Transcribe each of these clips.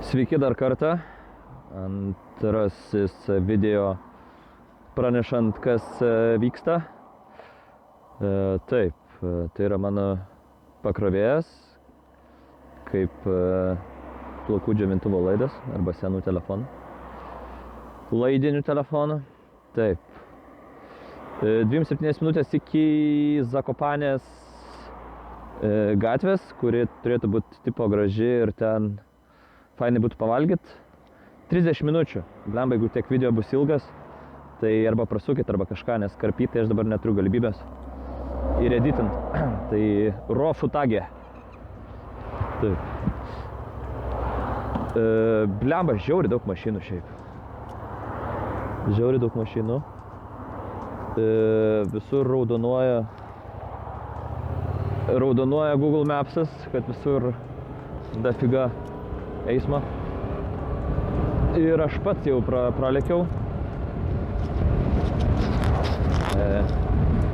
Sveiki dar kartą. Antrasis video pranešant, kas vyksta. Taip, tai yra mano pakrovėjas, kaip plaukų džiovintuvo laidas arba senų telefonų. Laidinių telefonų. Taip. 27 minutės iki Zakopanės gatvės, kuri turėtų būti tipo graži ir ten fainai būtų pavalgyti. 30 minučių. Blemba, jeigu tiek video bus ilgas, tai arba prasukit, arba kažką, nes karpyti, tai aš dabar neturiu galimybės ir editint. Tai raw footage. Taip. Blemba, žiauri daug mašinų šiaip. Žiauri daug mašinų. Visur raudonuoja Google Maps'as, kad visur dafiga eismo. Ir aš pats jau pralėkiau.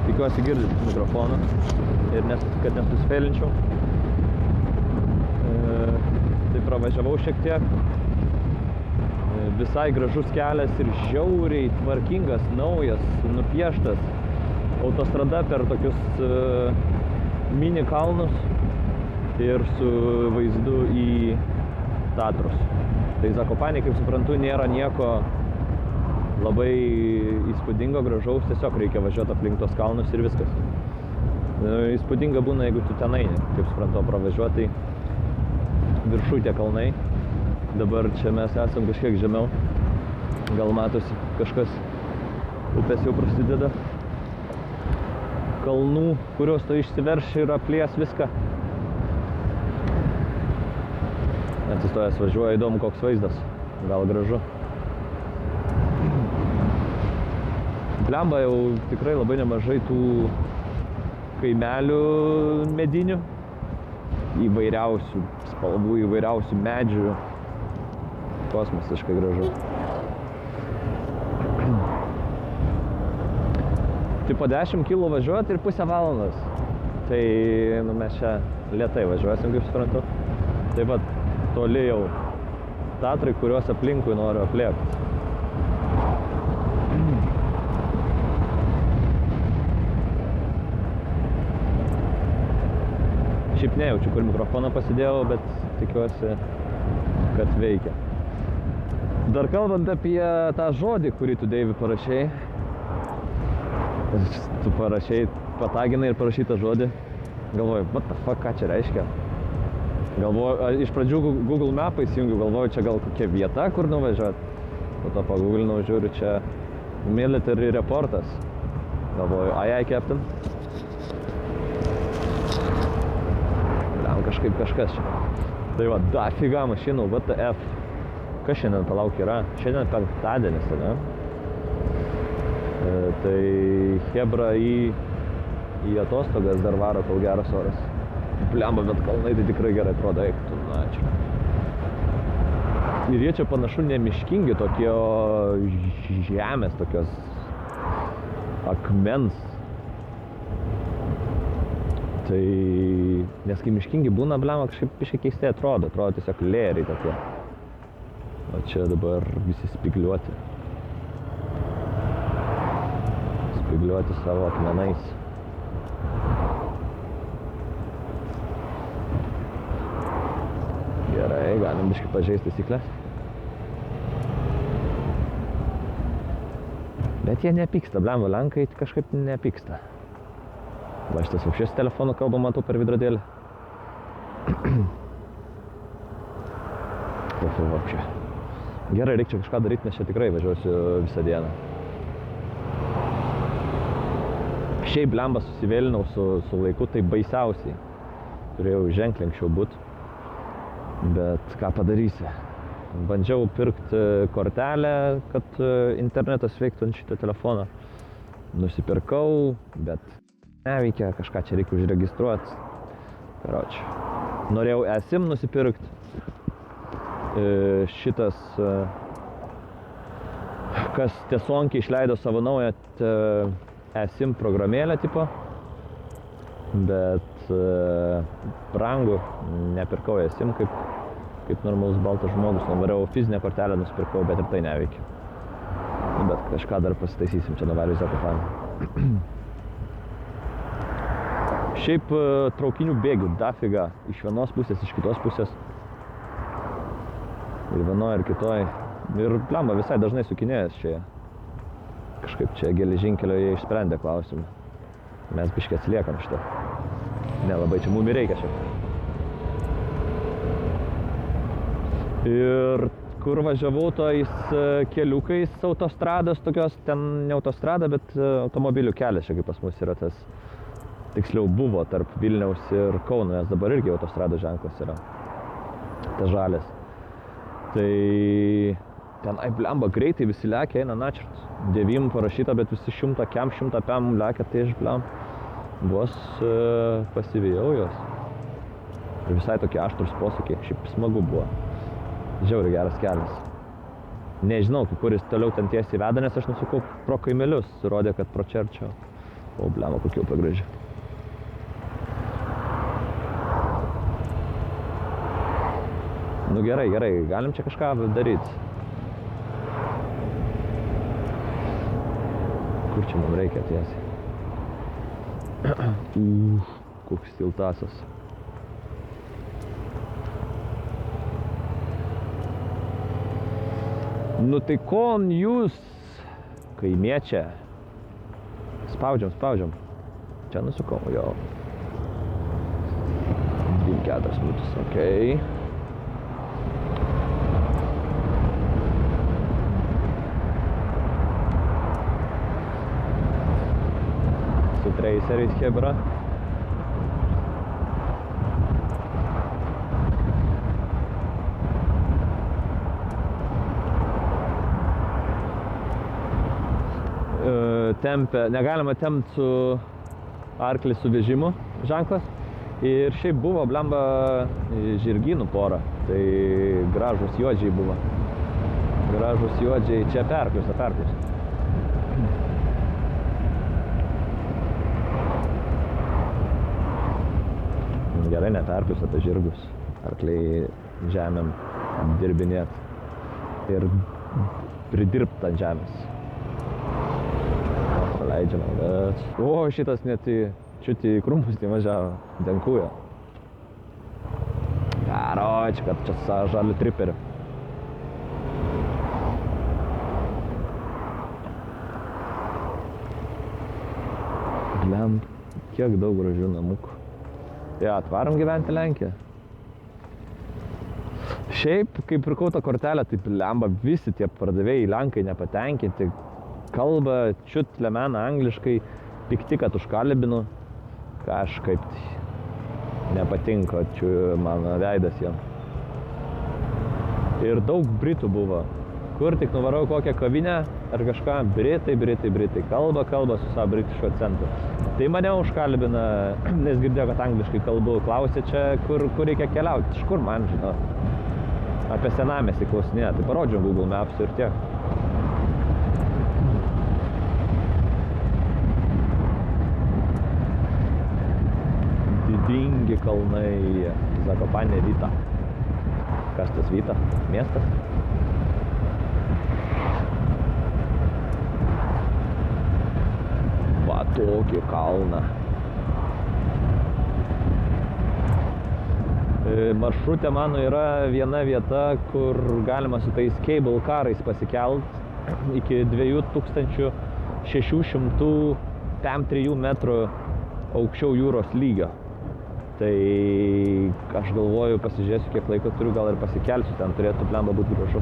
Tikiuosi girdit mikrofoną ir kad nesusifeilinčiau. Tai pravažiavau šiek tiek. Visai gražus kelias ir žiauriai tvarkingas, naujas, nupieštas. Autostrada per tokius mini kalnus ir su vaizdu į Tatrus. Tai Zakopanė, kaip suprantu, nėra nieko labai įspūdingo, gražaus, tiesiog reikia važiuoti aplink tos kalnus ir viskas. Įspūdinga būna, jeigu tu tenai, kaip suprantu, pravažiuoti, tai viršų tie kalnai. Dabar čia mes esam kažkiek žemiau, gal matosi kažkas, upės jau prasideda. Kalnų, kurios to išsiverš ir aplies viską. Atsistojęs važiuoja, įdomu koks vaizdas, gal gražu. Blemba, jau tikrai labai nemažai tų kaimelių medinių, įvairiausių spalvų, įvairiausių medžių. Kosmosiškai gražu. Tai po 10 km važiuoti ir pusę valandos. Tai mes čia lėtai važiuosim, kaip suprantu. Taip pat toli jau Tatrai, kuriuos aplinkui noriu aplėkti. Šiaip nejaučiu, kur mikrofoną pasidėjau, bet tikiuosi, kad veikia. Dar kalbant apie tą žodį, kurį tu, Deivi, parašei. Tu parašei, pataginai ir parašei tą žodį. Galvoju, what the fuck, ką čia reiškia? Galvoju, iš pradžių Google Mapą įsijungiu, galvoju, čia gal kokia vieta, kur nuvažiuoti. Po to paguglinau, žiūriu, čia military reportas. Galvoju, ai, captain. Bliam, kažkas čia. Tai va, dafiga mašinų, what the F. Kas šiandien, palauk, yra? Šiandien penktadienis, ne? Tai hebra į atostogas dar varo, kol geras oras. Blemba, bet kalnai tai tikrai gerai atrodo, eik tu, na čia. Ir jie čia panašu nemiškingi, tokie žemės, tokios akmens. Tai, nes kai miškingi būna, blemba, kažkaip keistai atrodo tiesiog lėriai tokie. O čia dabar visi spigliuoti. Spigliuoti savo akmenais. Gerai, galim biškį pažeisti taisyklės. Bet jie nepyksta, blemba, lenkai kažkaip nepyksta. Va, šitas aukščiausias telefonų kalbą matau per vidrodėlį. Vapšė. Gerai, reikia kažką daryti, nes čia tikrai važiuosiu visą dieną. Šiaip blemba susivėlinau su laiku, tai baisiausiai. Turėjau ženkliai anksčiau būt. Bet ką padarysi? Bandžiau pirkti kortelę, kad internetas veiktų ant šitą telefoną. Nusipirkau, bet neveikia, kažką čia reikia užregistruoti. Karoči. Norėjau eSIM nusipirkti. Šitas, kas tiesonkiai išleido savo naują eSIM programėlę tipo, bet brangu, nepirkau eSIM, kaip kaip normalus baltas žmogus, nuvariau fizinę kortelę nusipirkau, bet ir tai neveikia. Bet kažką dar pasitaisysim, čia nuvario Zakopane. Šiaip traukinių bėgių dafiga, iš vienos pusės, iš kitos pusės. Ir vienoje, ir kitoje. Ir blemba visai dažnai sukinėjęs čia. Kažkaip čia geležinkelio jie išsprendė klausimą. Mes biškai atsiliekam šitą. Nelabai čia mumi reikia čia. Ir kur važiavau tais keliukais autostrados, tokios, ten ne autostrada, bet automobilių kelias čia kaip pas mus yra tas, tiksliau buvo tarp Vilniaus ir Kauno, nes dabar irgi autostrados ženklas yra. Tas žalias. Tai tenai blemba greitai visi lekia, eina načert. 9 parašyta, bet visi 100 kem, 100 pem lekia, tai iš blem. Vos pasivėjau jos. Ir visai tokie aštrus posūkiai, šiaip smagu buvo. Žiauriai geras kelias. Nežinau, kuris toliau ten tiesiai veda, nes aš nusukau pro kaimelius. Rodė, kad pro čia arčiau. O blema, kokia upė graži. Nu gerai, galim čia kažką daryti. Kur čia mums reikia tiesiai? Koks tiltasas. Nu tai kon jūs, kaimiečia. Spaudžiam. Čia nusukau, jo. 24 minutus, okei. Su traceriais hebra. Tempia, negalima tempti su arklį su vežimu ženklas. Ir šiaip buvo blemba žirgynų pora. Tai gražus juodžiai buvo. Gražus juodžiai čia perklius. Gerai neperklius apie žirgus. Arkliai žemėm dirbinėt ir pridirbt ant žemės. Leidžiama, bet... O, šitas net čiut į krūmus nevažiavo, denkujo. Karoči, kad čia su žaliu triperiu. Blem, kiek daug gražių namukų. Ja, atvarom gyventi Lenkiją. Šiaip, kai pirkau tą kortelę, tai blemba visi tie pardavėjai Lenkai nepatenkinti. Kalba, čiut lemena angliškai, pikti, kad užkalbinu. Kažkaip nepatinka mano veidas jam. Ir daug britų buvo. Kur tik nuvarau kokią kavinę ar kažką, britai. Kalba su savo britiško akcentu. Tai mane užkalbina, nes girdėjau, kad angliškai kalbu. Klausė čia, kur reikia keliauti. Iš kur man, žinau. Apie senamiestį klausinėja. Tai parodžiau Google Maps ir tiek. Didingi kalnai, Zakopane Vyta. Kas tas Vyta? Miestas? Va tokį kalną. Maršrutė mano yra viena vieta, kur galima su tais cable carais pasikelt iki 2600 metrų aukščiau jūros lygio. Tai aš galvoju, pasižiūrėsiu, kiek laiko turiu, gal ir pasikelsiu, ten turėtų blemba būti gražu.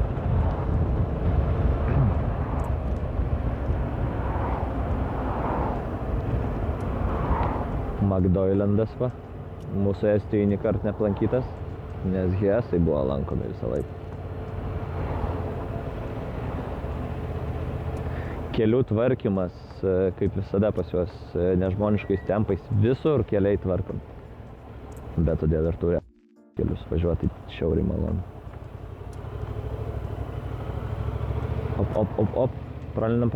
Magdoilendas va. Mūsų Estijoje nė kart neplankytas, nes Hiesai buvo lankomi visą laiką. Kelių tvarkymas, kaip visada pas juos, nežmoniškais tempais, visur keliai tvarkom. Bet todėl ir turi kelius važiuoti šiauriai malonu. Op, pralinam.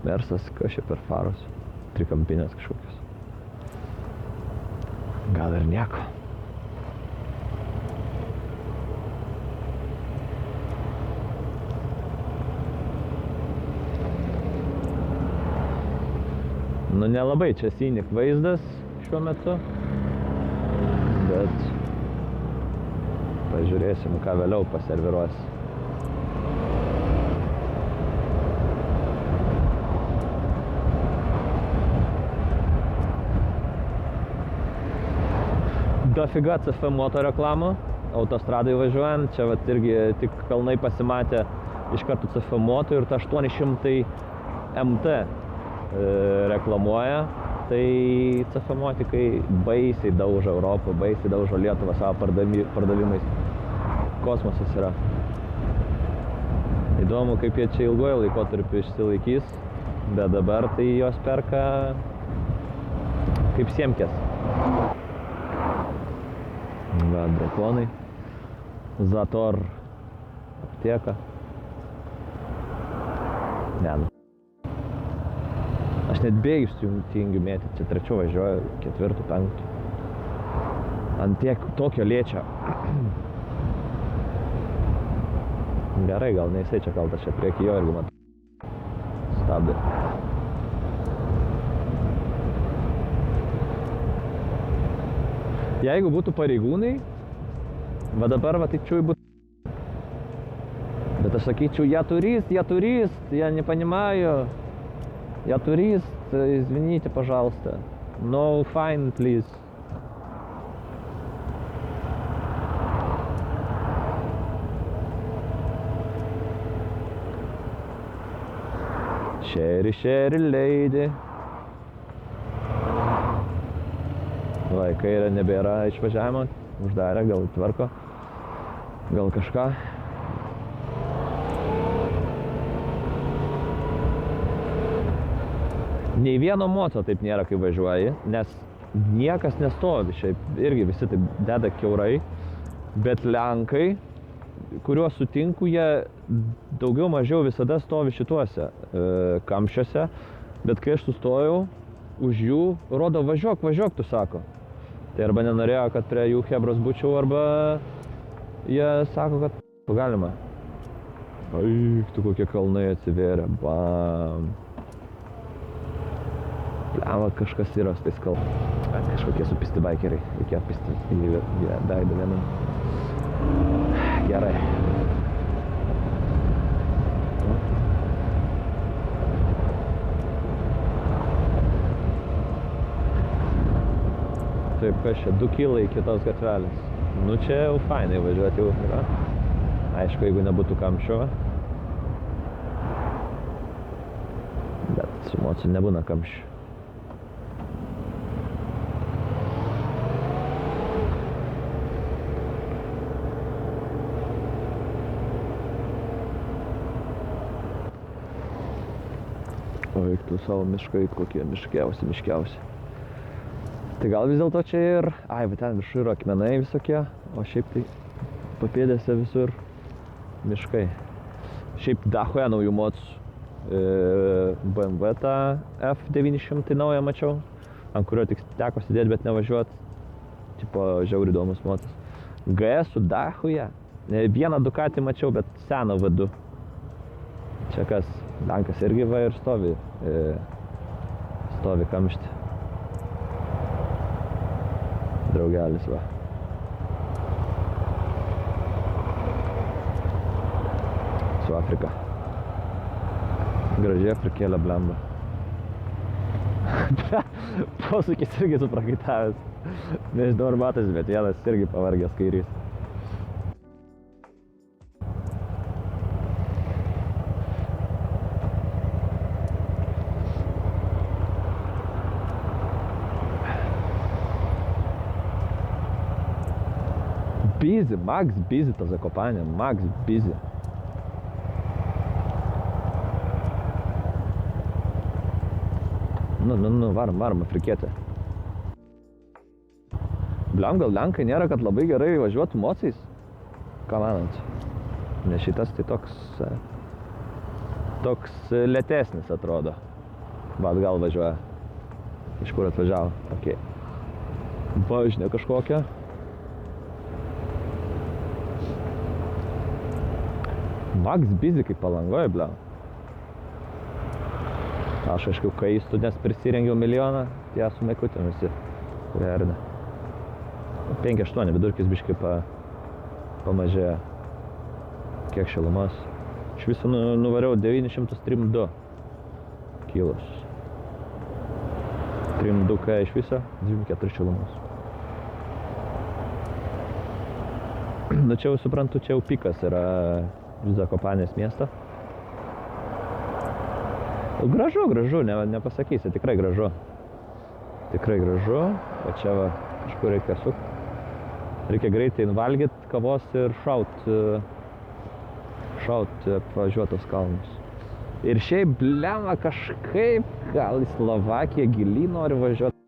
Mersas, kas čia per faros, trikampinės kažkokios. Gal ir nieko. Nu, nelabai čia scenic vaizdas šiuo metu, bet pažiūrėsim, ką vėliau paserviruos. Dafiga CF Moto reklamų, autostradai važiuojant, čia vat irgi tik kalnai pasimatė iš karto CF Moto ir ta 800 MT reklamuoja, tai CF Motikai baisiai daužo Europą, baisiai daužo Lietuvą savo pardavimais. Kosmosas yra. Įdomu, kaip jie čia ilgojo laikotarpiu išsilaikys, bet dabar tai jos perka kaip siemkės. Va, drakonai, Zator aptieka. Ne, nu. Aš net bėgius tingiu mėtyti, čia trečiu važiuoju, ketvirtų, penktų. Ant tiek tokio liečia. Gerai, gal ne jisai čia kaltas, čia prieki jo irgi matau. Stabdė. Jeigu būtų pareigūnai, va dabar va taip čiui būtų. Bet aš sakyčiau, я турист, я не понимаю. Я турист, извините, пожалуйста. No fine, please. Sherry lady. Va, į kairę nebėra išvažiavimo, uždarė, gal tvarko, gal kažką. Nei vieno moco taip nėra, kai važiuoji, nes niekas nestovi, šiaip irgi visi taip deda kiaurai, bet lenkai, kuriuos sutinku, jie daugiau mažiau visada stovi šituose kamščiuose, bet kai aš sustojau, už jų rodo važiuok, tu sako. Tai arba nenorėjo, kad prie jų chebros būčiau, arba jie sako, kad galima. Aik, tu kokie kalnai atsivėrė, bam. Blema, kažkas yra su tais kalnais. Kažkokie supisti baikeriai, reikia pisti į veidą vienam. Gerai. Taip, kas čia, 2 kilai iki tos gatvelės. Nu čia jau fainai važiuoti jau yra. Aišku, jeigu nebūtų kamščio. Bet su mocu nebūna kamščių. O eik tu savo miškai, kokie miškiausi. Tai gal vis dėlto čia ir, va ten viršų yra akmenai visokie, o šiaip tai papėdėse visur miškai. Šiaip Dahoje naujų mocų, BMW tą F900 naują mačiau, ant kurio tik teko sėdėti, bet nevažiuot. Tipo, žiauri įdomus mocas. GS su Dahoje, vieną Ducati mačiau, bet seną V2. Čia kas, Dankas irgi va ir stovi kamštį. Draugelis va. Su Afrika. Gražiai Afrikėlė blemba. Posūkis irgi suprakaitavęs. Nežinau ar matosi, bet vienas irgi pavargęs kairys. Busy, Max busy to Zakopane, Max busy. Nu, varom, afrikietė. Bliam, gal lenkai nėra, kad labai gerai važiuotų mocais? Ką manat? Nes šitas tai toks Toks lėtesnis atrodo. Va, atgal važiuoja. Iš kur atvažiavo? Okay. Važinė kažkokia. Max busy kaip Palangoje, ble. Aš aišku kaistu, nes prisirengiau milijoną, tie su mekutėm visi verda. 5,8 vidurkis biškai pamažėjo. Kiek šilumos. Iš viso nuvariau 903,2 kilos. 3,2 iš viso, 24 šilumos. Nu čia jau suprantu, čia jau pikas yra Zakopanės miesto. Gražu, nepasakysi, tikrai gražu. Tikrai gražu, o čia va, kažkur reikia sukti. Reikia greitai valgyti kavos ir šaut apvažiuotos kalnus. Ir šiaip blema kažkaip, gal į Slovakiją gilį nori važiuoti,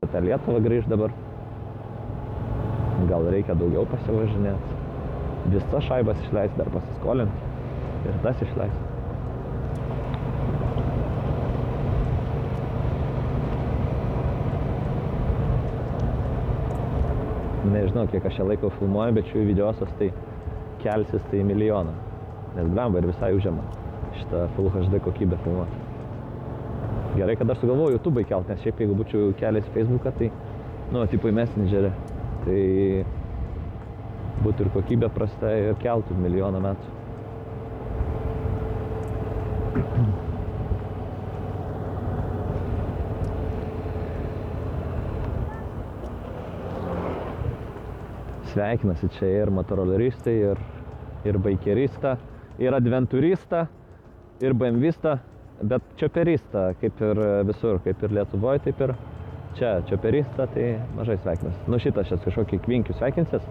tą Lietuvą grįžt dabar. Gal reikia daugiau pasivažinėti. Visas šaibas išleis, dar pasiskolint ir tas išleis. Nežinau, kiek aš čia laiko filmuoju, bet šių videosos tai kelsis tai milijoną. Nes blemba ir visai užima šitą Full HD kokybę filmuoti. Gerai, kad aš sugalvoju YouTube kelt, nes šiaip jeigu būčiau keliais Facebooką, tai, nu, tipo į Messengerį, tai būtų ir kokybė prasta ir keltų milijoną metų. Sveikinasi čia ir motoroleristai, ir baikerista, ir adventurista, ir BMWista, bet čioperista, kaip ir visur, kaip ir Lietuvoje, taip ir čia čioperista, tai mažai sveikinasi. Nu šitas šias kažkokį kvinkių sveikinsis.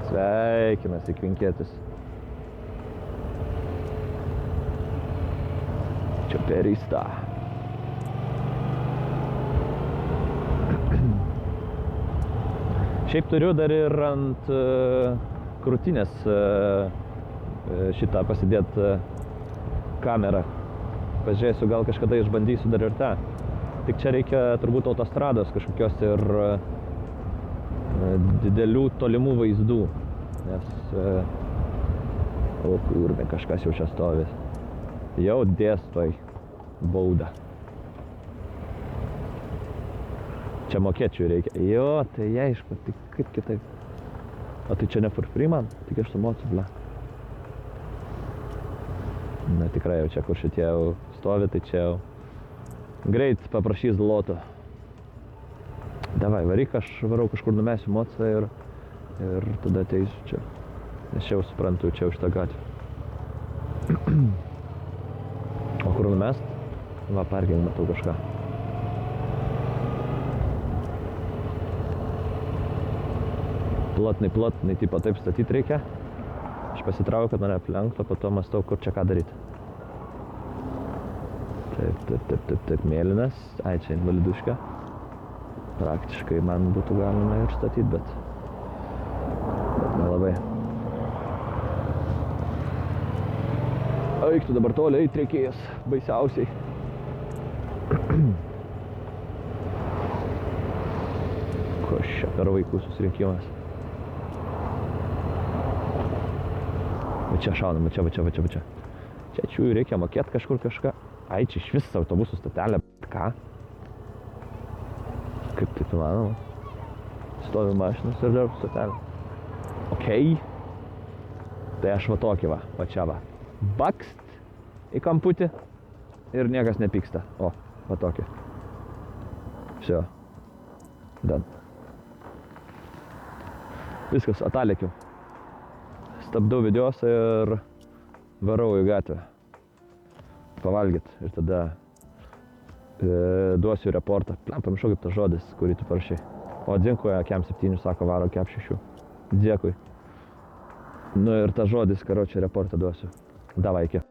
Sveikinasi kvinkėtis. Čioperista. Šiaip turiu dar ir ant krūtinės šitą pasidėti kamerą. Pažiūrėsiu, gal kažkada išbandysiu dar ir tą. Tik čia reikia turbūt autostrados kažkokios ir didelių tolimų vaizdų. Nes o kurne, kažkas jau čia stovi. Jau dėstoj baudą. Čia mokėčių reikia. Jo, tai aišku, tai kaip kitaip. O tai čia ne for free man, tik aš sumosiu, ble. Na tikrai jau čia, kur šitie jau stovi, tai čia jau greit paprašys zloto. Davai, varyk, aš varau kažkur numesiu mocą ir tada ateisiu čia. Nes čia jau suprantu, čia už tą gatvę. O kur numest? Va, parking matau kažką. Plotnai, tipo taip statyti reikia. Aš pasitraukiu, kad mane aplenktų, po to mąstau, kur čia ką daryti. Taip, mėlynas. Ai, čia invaliduška. Praktiškai man būtų galima ir statyti, bet nelabai. Eik tu dabar toliai, eit reikės, baisiausiai. Koš čia per vaikų susirinkimas. Va čia šaunam, va čia. Čia čiųjų reikia mokėti kažkur kažką. Ai, čia iš vis autobusų stotelė, bet ką? Kaip taip įmanoma? Stovi mašinas ir dar stotelė. Okei. Tai aš va tokį va čia va. Bakst į kamputį ir niekas nepyksta. O, va tokį. Всё. Dan. Viskas, atalėkiu. Stabdau videos ir varau į gatvę. Pavalgyt ir tada duosiu reportą. Pamiršau kaip tas žodis, kurį tu parašai. O dzinkuoja kem 7, sako varo kem 6. Dėkui. Nu ir tas žodis, karočią reportą duosiu. Davai, iki.